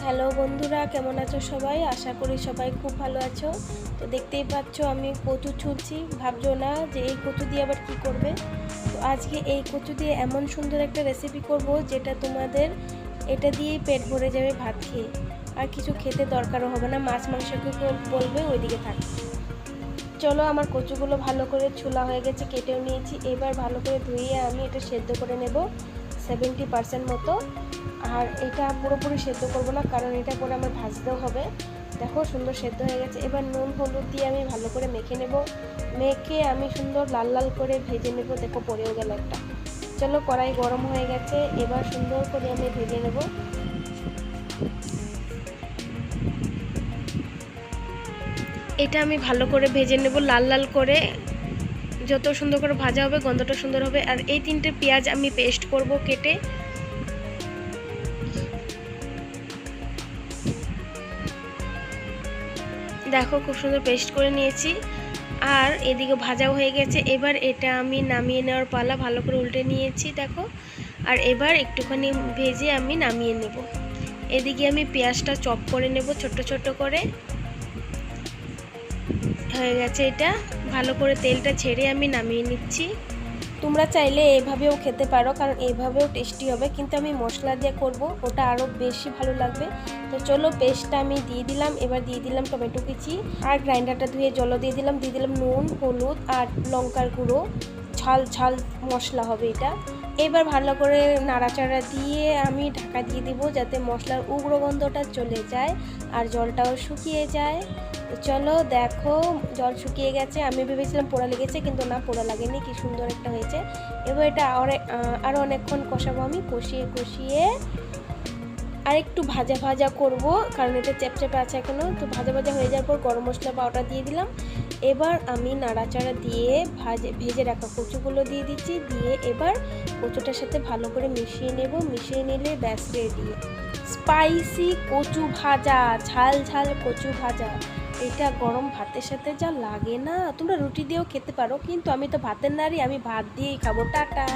Hello বন্ধুরা, কেমন আছো সবাই? আশা করি সবাই খুব ভালো আছো। তো দেখতেই পাচ্ছ আমি কচু ছুলছি। ভাবছো না যে এই কচু দিয়ে আবার কি করবে। তো আজকে এই কচু দিয়ে এমন সুন্দর একটা রেসিপি করব যেটা তোমাদের এটা দিয়েই পেট ভরে যাবে ভাত খেয়ে, আর কিছু খেতে দরকারও হবে না। মাছ মাংসকে বলবে ওইদিকে থাক। চলো, আমার কচুগুলো ভালো করে ছোলা হয়ে গেছে, কেটেও নিয়েছি। এবার ভালো করে ধুয়ে আমি এটা সেদ্ধ করে নেব 70% মতো। আর এটা পুরোপুরি সেদ্ধ করব না, কারণ এটা পরে আমার ভাজতেও হবে। দেখো সুন্দর সেদ্ধ হয়ে গেছে। এবার নুন হলুদ দিয়ে আমি ভালো করে মেখে নেব। মেখে আমি সুন্দর লাল লাল করে ভেজে নেব। দেখো পড়েও গেল একটা। চলো, কড়াই গরম হয়ে গেছে, এবার সুন্দর করে আমি ভেজে নেব। এটা আমি ভালো করে ভেজে নেব লাল লাল করে। যত সুন্দর করে ভাজা হবে গন্ধটা সুন্দর হবে। আর এই 3টে পেঁয়াজ আমি পেস্ট করব কেটে। দেখো খুব সুন্দর পেস্ট করে নিয়েছি। আর এদিকে ভাজাও হয়ে গেছে। এবার এটা আমি নামিয়ে নেওয়ার পালা। ভালো করে উল্টে নিয়েছি দেখো। আর এবার একটুখানি ভেজে আমি নামিয়ে নেব। এদিকে আমি পেঁয়াজটা চপ করে নেব ছোট ছোট করে। হয়ে গেছে এটা। ভালো করে তেলটা ছেড়ে আমি নামিয়ে নিচ্ছি। তোমরা চাইলে এভাবেও খেতে পারো, কারণ এইভাবেও টেস্টি হবে, কিন্তু আমি মশলা দিয়ে করব, ওটা আরও বেশি ভালো লাগবে। তো চলো, পেস্টটা আমি দিয়ে দিলাম। এবার দিয়ে দিলাম টমেটো কুচি, আর গ্রাইন্ডারটা ধুয়ে জল দিয়ে দিলাম নুন হলুদ আর লঙ্কার গুঁড়ো। ঝাল ঝাল মশলা হবে এটা। এবার ভালো করে নাড়াচাড়া দিয়ে আমি ঢাকা দিয়ে দিব, যাতে মশলার উগ্র গন্ধটা চলে যায় আর জলটাও শুকিয়ে যায়। তো চলো, দেখো জল শুকিয়ে গেছে। আমি ভেবেছিলাম পোড়া লেগেছে, কিন্তু না, পোড়া লাগেনি। কি সুন্দর একটা হয়েছে। এবার এটা আরও অনেকক্ষণ কষাবো আমি, কষিয়ে কষিয়ে আর একটু ভাজা ভাজা করব, কারণ এটা চ্যাপচ্যাপে আছে এখনও। তো ভাজা ভাজা হয়ে যাওয়ার পর গরম মশলা পাউডার দিয়ে দিলাম। এবার আমি নাড়াচাড়া দিয়ে ভেজে রাখা কচুগুলো দিয়ে দিচ্ছি। দিয়ে এবার কচুটার সাথে ভালো করে মিশিয়ে নেব। মিশিয়ে নিলে ব্যাস রেডি স্পাইসি কচু ভাজা, ঝাল ঝাল কচু ভাজা। এটা গরম ভাতের সাথে যা লাগে না, তোমরা রুটি দিয়েও খেতে পারো, কিন্তু আমি তো ভাতের নারী, আমি ভাত দিয়েই খাবো। টাটা।